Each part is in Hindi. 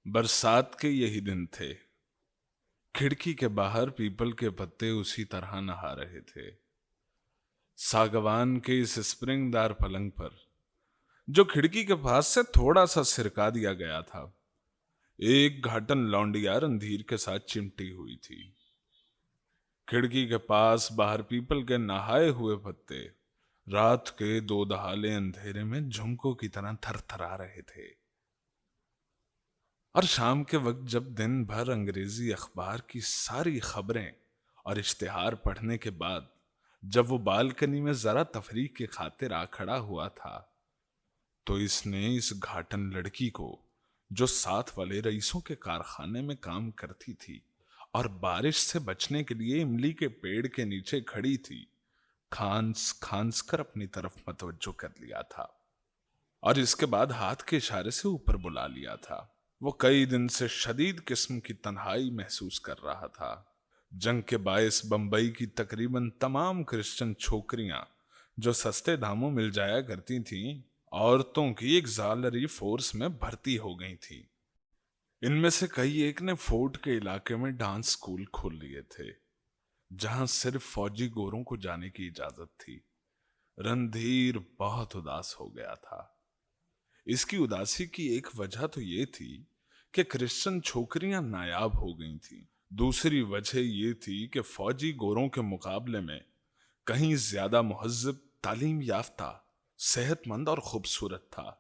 बरसात के यही दिन थे। खिड़की के बाहर पीपल के पत्ते उसी तरह नहा रहे थे। सागवान के इस स्प्रिंगदार पलंग पर, जो खिड़की के पास से थोड़ा सा सिरका दिया गया था, एक घाटन लौंडिया रणधीर के साथ चिमटी हुई थी। खिड़की के पास बाहर पीपल के नहाए हुए पत्ते रात के दो दहाले अंधेरे में झुमकों की तरह थरथरा रहे थे। और शाम के वक्त जब दिन भर अंग्रेजी अखबार की सारी खबरें और इश्तिहार पढ़ने के बाद जब वो बालकनी में जरा तफरीक के खातिर आ खड़ा हुआ था, तो इसने इस घाटन लड़की को, जो साथ वाले रईसों के कारखाने में काम करती थी और बारिश से बचने के लिए इमली के पेड़ के नीचे खड़ी थी, खांस खांस कर अपनी तरफ मतवज्जो कर लिया था और इसके बाद हाथ के इशारे से ऊपर बुला लिया था। वो कई दिन से शदीद किस्म की तन्हाई महसूस कर रहा था। जंग के बायस बंबई की तकरीबन तमाम क्रिश्चियन छोकरियां जो सस्ते दामों मिल जाया करती थीं, औरतों की एक जालरी फोर्स में भर्ती हो गई थी। इनमें से कई एक ने फोर्ट के इलाके में डांस स्कूल खोल लिए थे, जहां सिर्फ फौजी गोरों को जाने की इजाजत थी। रणधीर बहुत उदास हो गया था। इसकी उदासी की एक वजह तो ये थी कि क्रिश्चियन छोकरियां नायाब हो गई थीं। दूसरी वजह ये थी कि फौजी गोरों के मुकाबले में कहीं ज्यादा मुहज्जब, तालीम याफ्ता, सेहतमंद और खूबसूरत था।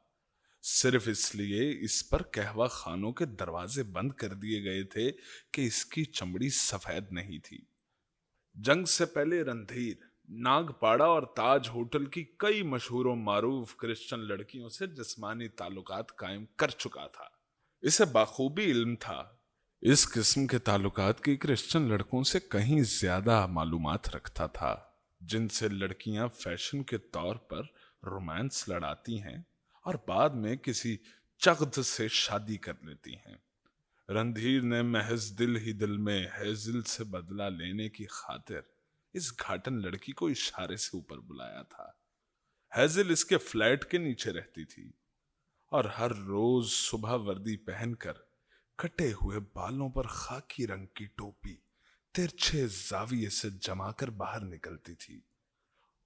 सिर्फ इसलिए इस पर कहवा खानों के दरवाजे बंद कर दिए गए थे कि इसकी चमड़ी सफेद नहीं थी। जंग से पहले रणधीर नागपाड़ा और ताज होटल की कई मशहूर और मारूफ क्रिश्चियन लड़कियों से जिस्मानी ताल्लुकात कायम कर चुका था। इसे बाखूबी इल्म था इस किस्म के ताल्लुकात की क्रिश्चियन लड़कों से कहीं ज्यादा मालूमात रखता था, जिनसे लड़कियां फैशन के तौर पर रोमांस लड़ाती हैं और बाद में किसी चगद से शादी कर लेती हैं। रणधीर ने महज दिल ही दिल में हेजिल से बदला लेने की खातिर इस घाटन लड़की को इशारे से ऊपर बुलाया था। हेजिल इसके फ्लैट के नीचे रहती थी और हर रोज सुबह वर्दी पहनकर कटे हुए बालों पर खाकी रंग की टोपी तिरछे जाविये से जमाकर बाहर निकलती थी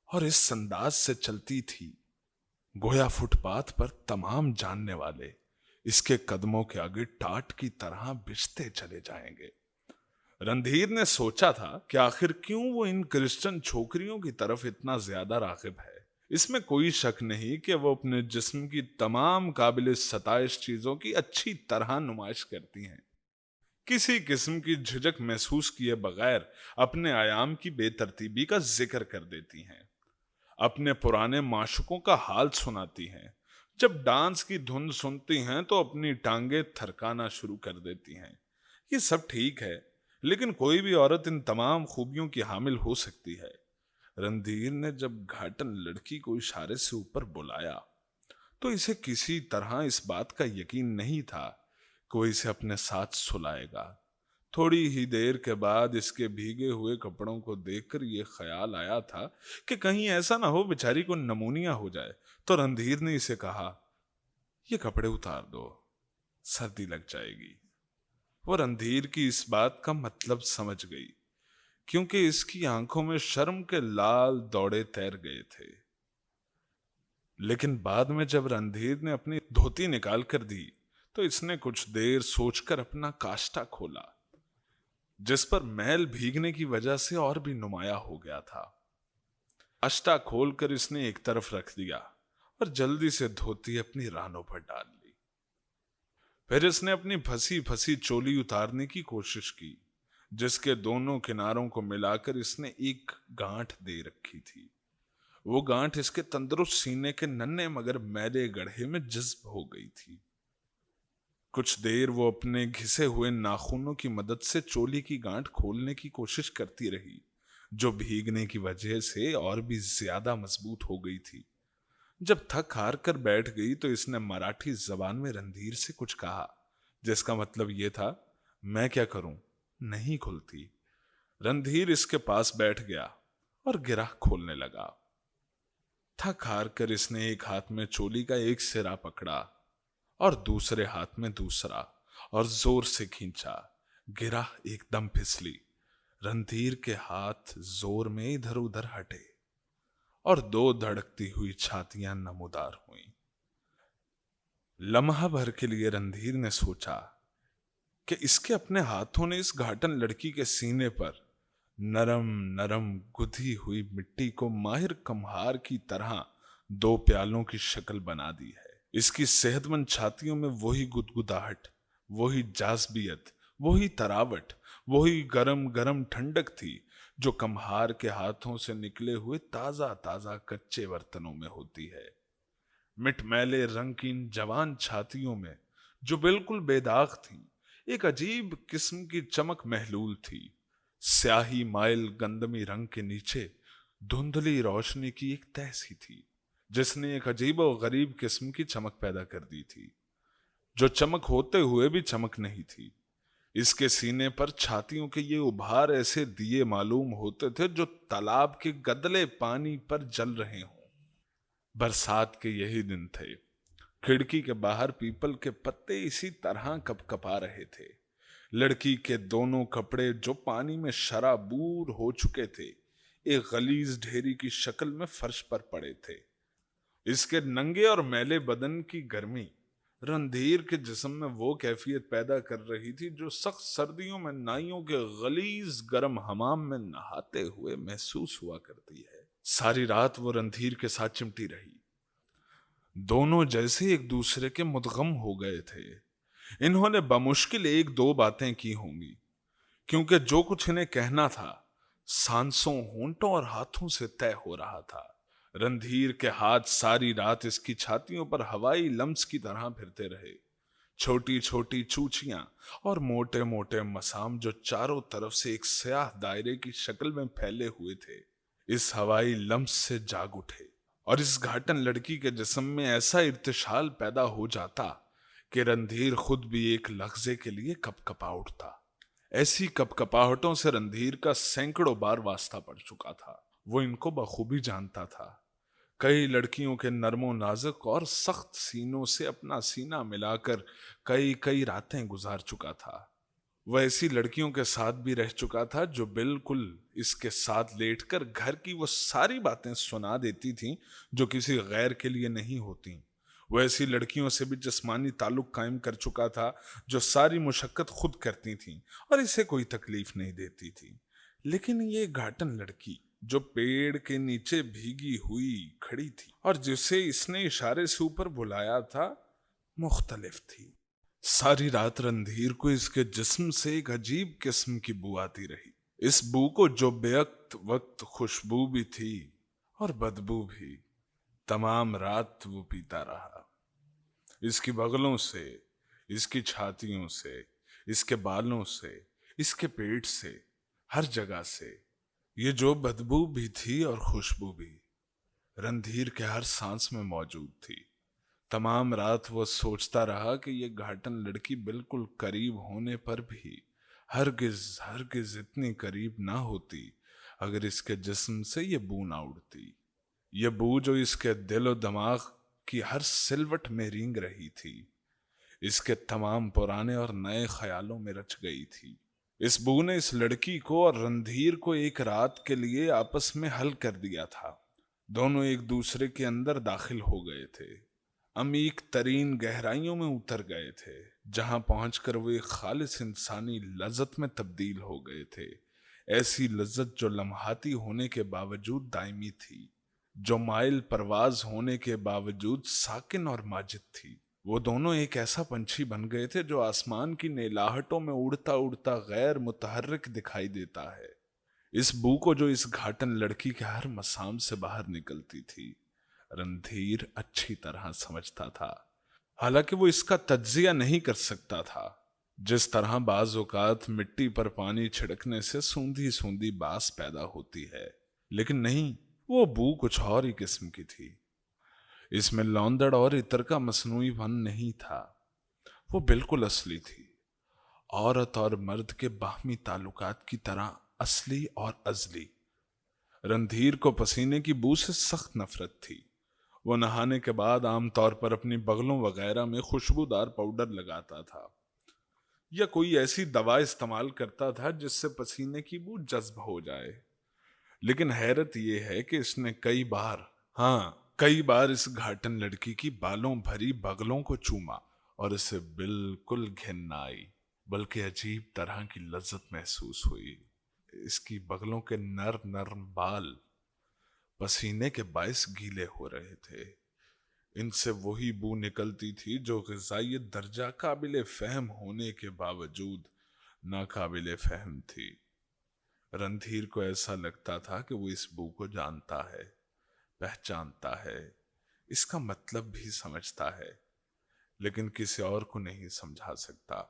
और इस अंदाज से चलती थी गोया फुटपाथ पर तमाम जानने वाले इसके कदमों के आगे टाट की तरह बिछते चले जाएंगे। रणधीर ने सोचा था कि आखिर क्यों वो इन क्रिश्चियन छोकरियों की तरफ इतना ज्यादा रागिब है। इसमें कोई शक नहीं कि वो अपने जिस्म की तमाम काबिल सताइश चीजों की अच्छी तरह नुमाइश करती हैं। किसी किस्म की झिझक महसूस किए बगैर अपने आयाम की बेतरतीबी का जिक्र कर देती हैं, अपने पुराने माशुकों का हाल सुनाती हैं। जब डांस की धुन सुनती हैं तो अपनी टांगे थरकाना शुरू कर देती हैं। ये सब ठीक है, लेकिन कोई भी औरत इन तमाम खूबियों की हामिल हो सकती है। रणधीर ने जब घाटन लड़की को इशारे से ऊपर बुलाया, तो इसे किसी तरह इस बात का यकीन नहीं था कि वो इसे अपने साथ सुलाएगा। थोड़ी ही देर के बाद इसके भीगे हुए कपड़ों को देखकर यह ख्याल आया था कि कहीं ऐसा ना हो बेचारी को नमूनिया हो जाए। तो रणधीर ने इसे कहा, ये कपड़े उतार दो, सर्दी लग जाएगी। वो रणधीर की इस बात का मतलब समझ गई, क्योंकि इसकी आंखों में शर्म के लाल दौड़े तैर गए थे। लेकिन बाद में जब रणधीर ने अपनी धोती निकाल कर दी, तो इसने कुछ देर सोचकर अपना काष्टा खोला, जिस पर मैल भीगने की वजह से और भी नुमाया हो गया था। काष्टा खोलकर इसने एक तरफ रख दिया और जल्दी से धोती अपनी रानों पर डाल ली। फिर इसने अपनी फंसी फंसी चोली उतारने की कोशिश की, जिसके दोनों किनारों को मिलाकर इसने एक गांठ दे रखी थी। वो गांठ इसके तंदुरुस्त सीने के नन्हे मगर मैले गढ़े में जज्ब हो गई थी। कुछ देर वो अपने घिसे हुए नाखूनों की मदद से चोली की गांठ खोलने की कोशिश करती रही, जो भीगने की वजह से और भी ज्यादा मजबूत हो गई थी। जब थक हार कर बैठ गई तो इसने मराठी जबान में रणधीर से कुछ कहा, जिसका मतलब यह था, मैं क्या करूं, नहीं खुलती। रणधीर इसके पास बैठ गया और गिरह खोलने लगा। थक हार कर इसने एक हाथ में चोली का एक सिरा पकड़ा और दूसरे हाथ में दूसरा, और जोर से खींचा। गिरा, एकदम फिसली। रणधीर के हाथ जोर में इधर उधर हटे और दो धड़कती हुई छातियां नमूदार हुईं। लम्हा भर के लिए रणधीर ने सोचा कि इसके अपने हाथों ने इस घाटन लड़की के सीने पर नरम नरम गुथी हुई मिट्टी को माहिर कम्हार की तरह दो प्यालों की शक्ल बना दी है। इसकी सेहतमंद छातियों में वही गुदगुदाहट, वही जाज़बियत, वही तरावट, वही गरम गरम ठंडक थी जो कम्हार के हाथों से निकले हुए ताजा ताजा कच्चे बर्तनों में होती है। मिटमैले रंगीन जवान छातियों में, जो बिल्कुल बेदाग थी, एक अजीब किस्म की चमक महलूल थी। स्याही माइल गंदमी रंग के नीचे धुंधली रोशनी की एक तह सी थी, जिसने एक अजीब और गरीब किस्म की चमक पैदा कर दी थी, जो चमक होते हुए भी चमक नहीं थी। इसके सीने पर छातियों के ये उभार ऐसे दिए मालूम होते थे जो तालाब के गदले पानी पर जल रहे हों। बरसात के यही दिन थे। खिड़की के बाहर पीपल के पत्ते इसी तरह कपकपा रहे थे। लड़की के दोनों कपड़े जो पानी में शराबूर हो चुके थे, एक गलीज ढेरी की शक्ल में फर्श पर पड़े थे। इसके नंगे और मैले बदन की गर्मी रणधीर के जिस्म में वो कैफियत पैदा कर रही थी जो सख्त सर्दियों में नाइयों के गलीज गर्म हमाम में नहाते हुए महसूस हुआ करती है। सारी रात वो रणधीर के साथ चिमटी रही। दोनों जैसे एक दूसरे के मुदगम हो गए थे। इन्होंने बमुश्किल एक दो बातें की होंगी, क्योंकि जो कुछ इन्हें कहना था सांसों, होंठों और हाथों से तय हो रहा था। रणधीर के हाथ सारी रात इसकी छातियों पर हवाई लम्स की तरह फिरते रहे। छोटी छोटी चूचियां और मोटे मोटे मसाम जो चारों तरफ से एक स्याह दायरे की शक्ल में फैले हुए थे, इस हवाई लम्स से जाग उठे और इस घाटन लड़की के जिस्म में ऐसा इर्तिशाल पैदा हो जाता कि रणधीर खुद भी एक लहजे के लिए कपकपा उठता। ऐसी कपकपाहटों से रणधीर का सैकड़ों बार वास्ता पड़ चुका था। वो इनको बखूबी जानता था। कई लड़कियों के नरमो नाजुक और सख्त सीनों से अपना सीना मिलाकर कई कई रातें गुजार चुका था। वह ऐसी लड़कियों के साथ भी रह चुका था जो बिल्कुल इसके साथ लेटकर घर की वो सारी बातें सुना देती थीं जो किसी गैर के लिए नहीं होती। वह ऐसी लड़कियों से भी जिस्मानी ताल्लुक कायम कर चुका था जो सारी मुशक्कत खुद करती थीं और इसे कोई तकलीफ नहीं देती थी। लेकिन ये घाटन लड़की जो पेड़ के नीचे भीगी हुई खड़ी थी और जिसे इसने इशारे से ऊपर बुलाया था, मुख्तलिफ थी। सारी रात रणधीर को इसके जिस्म से एक अजीब किस्म की बू आती रही। इस बू को जो बेवक्त वक्त खुशबू भी थी और बदबू भी, तमाम रात वो पीता रहा। इसकी बगलों से, इसकी छातियों से, इसके बालों से, इसके पेट से, हर जगह से ये जो बदबू भी थी और खुशबू भी रणधीर के हर सांस में मौजूद थी। तमाम रात वो सोचता रहा कि ये घाटन लड़की बिल्कुल करीब होने पर भी हरगिज हरगिज इतनी करीब ना होती अगर इसके जिस्म से ये बू ना उड़ती। ये बू जो इसके दिल और दिमाग की हर सिलवट में रेंग रही थी, इसके तमाम पुराने और नए ख्यालों में रच गई थी। इस बू ने इस लड़की को और रणधीर को एक रात के लिए आपस में हल कर दिया था। दोनों एक दूसरे के अंदर दाखिल हो गए थे, अमीक तरीन गहराइयों में उतर गए थे, जहां पहुंचकर वो एक खालिस इंसानी लज्जत में तब्दील हो गए थे। ऐसी लज्जत जो लम्हाती होने के बावजूद दायमी थी, जो माइल परवाज होने के बावजूद साकिन और माजिद थी। वो दोनों एक ऐसा पंछी बन गए थे जो आसमान की नीलाहटों में उड़ता उड़ता गैर मुतहर्रिक दिखाई देता है। इस बू को जो इस घाटन लड़की के हर मसाम से बाहर निकलती थी, रणधीर अच्छी तरह समझता था। हालांकि वो इसका तज्जिया नहीं कर सकता था। जिस तरह बाज औकात मिट्टी पर पानी छिड़कने से सूंधी सूंधी बास पैदा होती है, लेकिन नहीं, वो बू कुछ और ही किस्म की थी। इसमें लौंदड़ और इतर का मसनूईपन नहीं था। वो बिल्कुल असली थी। औरत और मर्द के बाहमी ताल्लुकात की तरह असली और अजली। रणधीर को पसीने की बू से सख्त नफरत थी। वो नहाने के बाद आमतौर पर अपनी बगलों वगैरह में खुशबूदार पाउडर लगाता था। या कोई ऐसी दवा इस्तेमाल करता था जिससे पसीने की बू जज्ब हो जाए। लेकिन हैरत यह है कि इसने कई बार इस घाटन लड़की की बालों भरी बगलों को चूमा और इसे बिल्कुल घिन न आई, बल्कि अजीब तरह की लज्जत महसूस हुई। इसकी बगलों के नर नर्म बाल पसीने के बायस गीले हो रहे थे। इनसे वही बू निकलती थी जो ग़िज़ाई दर्जा काबिले फहम होने के बावजूद नाकाबिले फहम थी। रणधीर को ऐसा लगता था कि वो इस बू को जानता है, पहचानता है, इसका मतलब भी समझता है, लेकिन किसी और को नहीं समझा सकता।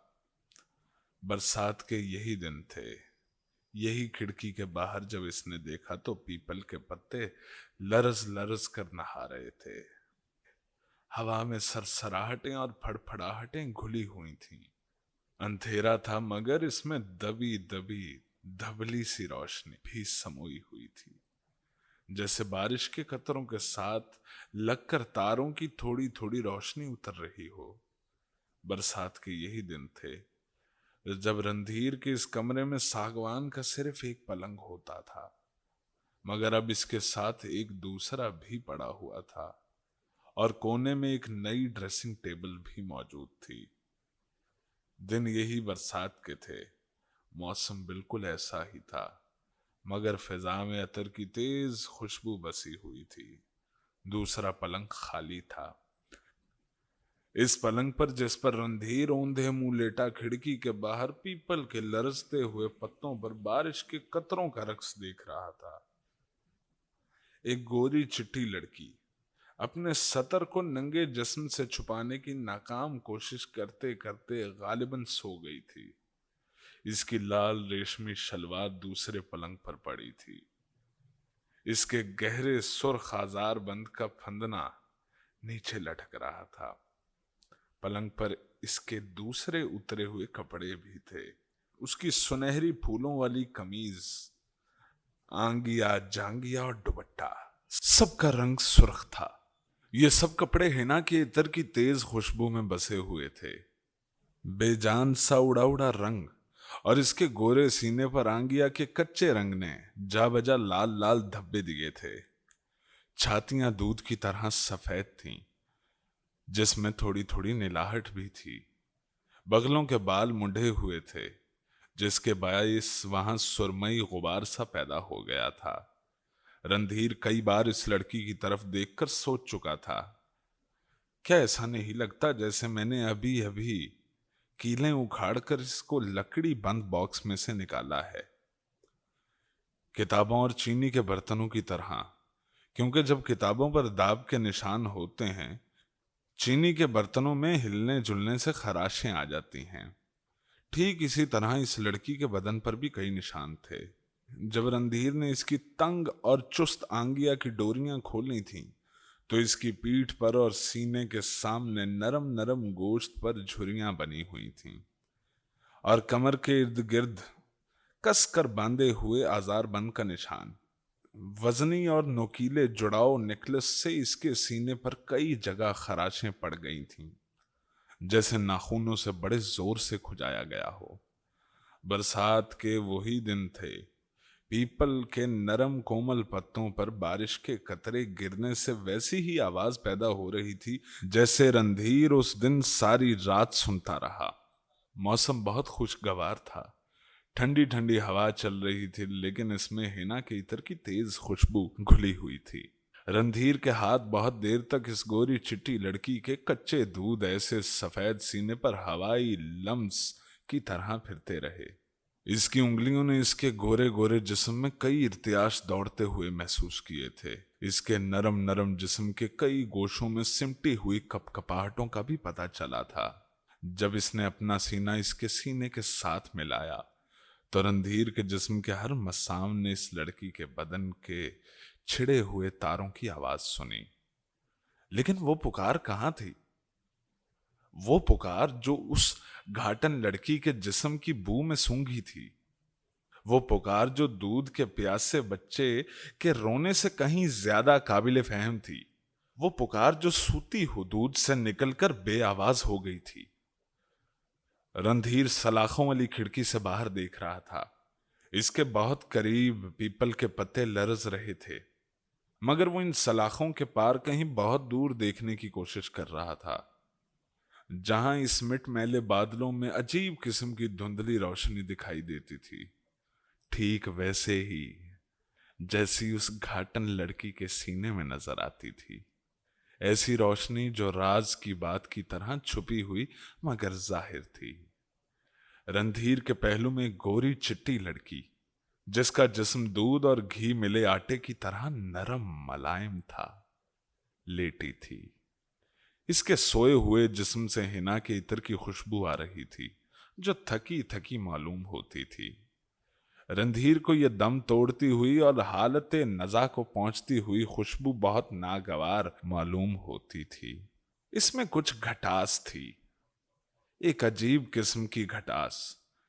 बरसात के यही दिन थे। यही खिड़की के बाहर जब इसने देखा तो पीपल के पत्ते लरज लरज कर नहा रहे थे। हवा में सरसराहटें और फड़फड़ाहटें घुली हुई थीं। अंधेरा था मगर इसमें दबी दबी धबली सी रोशनी भी समोई हुई थी, जैसे बारिश के कतरों के साथ लगकर तारों की थोड़ी थोड़ी रोशनी उतर रही हो। बरसात के यही दिन थे जब रणधीर के इस कमरे में सागवान का सिर्फ एक पलंग होता था, मगर अब इसके साथ एक दूसरा भी पड़ा हुआ था और कोने में एक नई ड्रेसिंग टेबल भी मौजूद थी। दिन यही बरसात के थे। मौसम बिल्कुल ऐसा ही था, मगर फिजा में अतर की तेज खुशबू बसी हुई थी। दूसरा पलंग खाली था। इस पलंग पर, जिस पर रणधीर औंधे मुंह लेटा खिड़की के बाहर पीपल के लरजते हुए पत्तों पर बारिश के कतरों का रक्स देख रहा था, एक गोरी चिट्टी लड़की अपने सतर को नंगे जिस्म से छुपाने की नाकाम कोशिश करते करते गालिबन सो गई थी। इसकी लाल रेशमी शलवार दूसरे पलंग पर पड़ी थी। इसके गहरे सुर्ख आजार बंद का फंदना नीचे लटक रहा था। पलंग पर इसके दूसरे उतरे हुए कपड़े भी थे। उसकी सुनहरी फूलों वाली कमीज, आंगिया जांगिया और दुपट्टा, सबका रंग सुर्ख था। ये सब कपड़े हिना के इत्र की तेज खुशबू में बसे हुए थे। बेजान सा उड़ा उड़ा रंग और इसके गोरे सीने पर आंगिया के कच्चे रंग ने जा बजा लाल लाल धब्बे दिए थे। छातियां दूध की तरह सफेद थीं, जिसमें थोड़ी थोड़ी नीलाहट भी थी। बगलों के बाल मुंडे हुए थे, जिसके बायस वहां सुरमई गुबार सा पैदा हो गया था। रणधीर कई बार इस लड़की की तरफ देखकर सोच चुका था, क्या ऐसा नहीं लगता जैसे मैंने अभी अभी कीलें उखाड़कर इसको लकड़ी बंद बॉक्स में से निकाला है, किताबों और चीनी के बर्तनों की तरह। क्योंकि जब किताबों पर दाब के निशान होते हैं, चीनी के बर्तनों में हिलने जुलने से खराशें आ जाती हैं। ठीक इसी तरह इस लड़की के बदन पर भी कई निशान थे। जब रणधीर ने इसकी तंग और चुस्त आंगिया की डोरियां खोली थीं, तो इसकी पीठ पर और सीने के सामने नरम नरम गोश्त पर झुर्रियां बनी हुई थीं और कमर के इर्द गिर्द कसकर बांधे हुए आजारबंद का निशान। वजनी और नोकीले जुड़ाव नेकलेस से इसके सीने पर कई जगह खराशें पड़ गई थीं, जैसे नाखूनों से बड़े जोर से खुजाया गया हो। बरसात के वही दिन थे। पीपल के नरम कोमल पत्तों पर बारिश के कतरे गिरने से वैसी ही आवाज पैदा हो रही थी जैसे रणधीर उस दिन सारी रात सुनता रहा। मौसम बहुत खुशगवार था। ठंडी ठंडी हवा चल रही थी, लेकिन इसमें हिना के इत्र की तेज खुशबू घुली हुई थी। रणधीर के हाथ बहुत देर तक इस गोरी चिट्टी लड़की के कच्चे दूध ऐसे सफेद सीने पर हवाई लम्स की तरह फिरते रहे। इसकी उंगलियों ने इसके गोरे गोरे जिस्म में कई इर्तियाश दौड़ते हुए महसूस किए थे। इसके नरम नरम जिस्म के कई गोशों में सिमटी हुई कपकपाहटों का भी पता चला था। जब इसने अपना सीना इसके सीने के साथ मिलाया, तो रणधीर के जिस्म के हर मसाम ने इस लड़की के बदन के छिड़े हुए तारों की आवाज सुनी। लेकिन वो पुकार कहाँ थी? वो पुकार जो उस घाटन लड़की के जिस्म की बू में सूंघी थी। वो पुकार जो दूध के प्यासे बच्चे के रोने से कहीं ज्यादा काबिले फहम थी। वो पुकार जो सूती हो दूध से निकलकर बेआवाज हो गई थी। रणधीर सलाखों वाली खिड़की से बाहर देख रहा था। इसके बहुत करीब पीपल के पत्ते लरज रहे थे, मगर वो इन सलाखों के पार कहीं बहुत दूर देखने की कोशिश कर रहा था, जहां इस मिट मैले बादलों में अजीब किस्म की धुंधली रोशनी दिखाई देती थी, ठीक वैसे ही जैसी उस घाटन लड़की के सीने में नजर आती थी। ऐसी रोशनी जो राज की बात की तरह छुपी हुई मगर जाहिर थी। रणधीर के पहलू में एक गोरी चिट्टी लड़की, जिसका जिस्म दूध और घी मिले आटे की तरह नरम मलायम था, लेटी थी। इसके सोए हुए जिस्म से हिना के इत्र की खुशबू आ रही थी, जो थकी थकी मालूम होती थी। रणधीर को यह दम तोड़ती हुई और हालत नजा को पहुंचती हुई खुशबू बहुत नागवार मालूम होती थी। इसमें कुछ खटास थी, एक अजीब किस्म की खटास,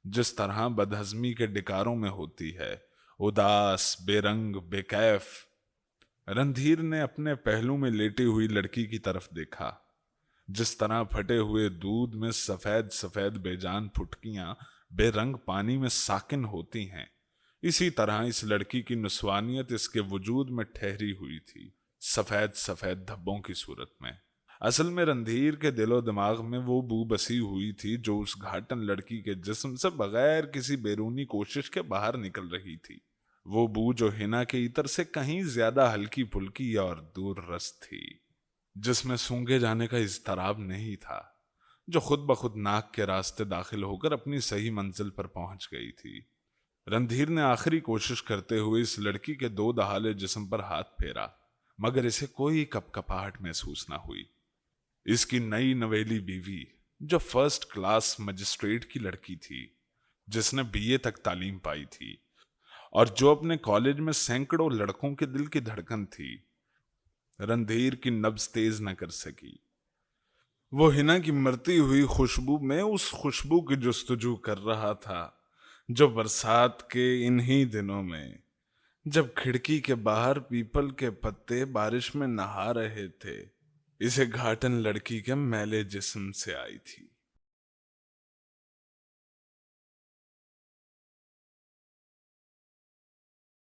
जिस तरह बदहजमी के डिकारों में होती है, उदास, बेरंग, बेकैफ। रणधीर ने अपने पहलू में लेटी हुई लड़की की तरफ देखा। जिस तरह फटे हुए दूध में सफेद सफेद बेजान फुटकियां बेरंग पानी में साकिन होती हैं, इसी तरह इस लड़की की नुस्वानियत इसके वजूद में ठहरी हुई थी, सफेद सफेद धब्बों की सूरत में। असल में रणधीर के दिलो दिमाग में वो बू बसी हुई थी जो उस घाटन लड़की के जिस्म से बगैर किसी बैरूनी कोशिश के बाहर निकल रही थी। वो बू जो हिना के इतर से कहीं ज्यादा हल्की फुल्की और दूर रस थी, जिसमें सूंघे जाने का इज़्तिराब नहीं था, जो खुद ब खुद नाक के रास्ते दाखिल होकर अपनी सही मंजिल पर पहुंच गई थी। रणधीर ने आखिरी कोशिश करते हुए इस लड़की के दो दहाले जिस्म पर हाथ फेरा, मगर इसे कोई कपकपाहट महसूस ना हुई। इसकी नई नवेली बीवी, जो फर्स्ट क्लास मजिस्ट्रेट की लड़की थी, जिसने बीए तक तालीम पाई थी और जो अपने कॉलेज में सैकड़ों लड़कों के दिल की धड़कन थी, रणधीर की नब्ज तेज न कर सकी। वो हिना की मरती हुई खुशबू में उस खुशबू की जुस्तजू कर रहा था जो बरसात के इन्हीं दिनों में, जब खिड़की के बाहर पीपल के पत्ते बारिश में नहा रहे थे, इसे घाटन लड़की के मैले जिस्म से आई थी।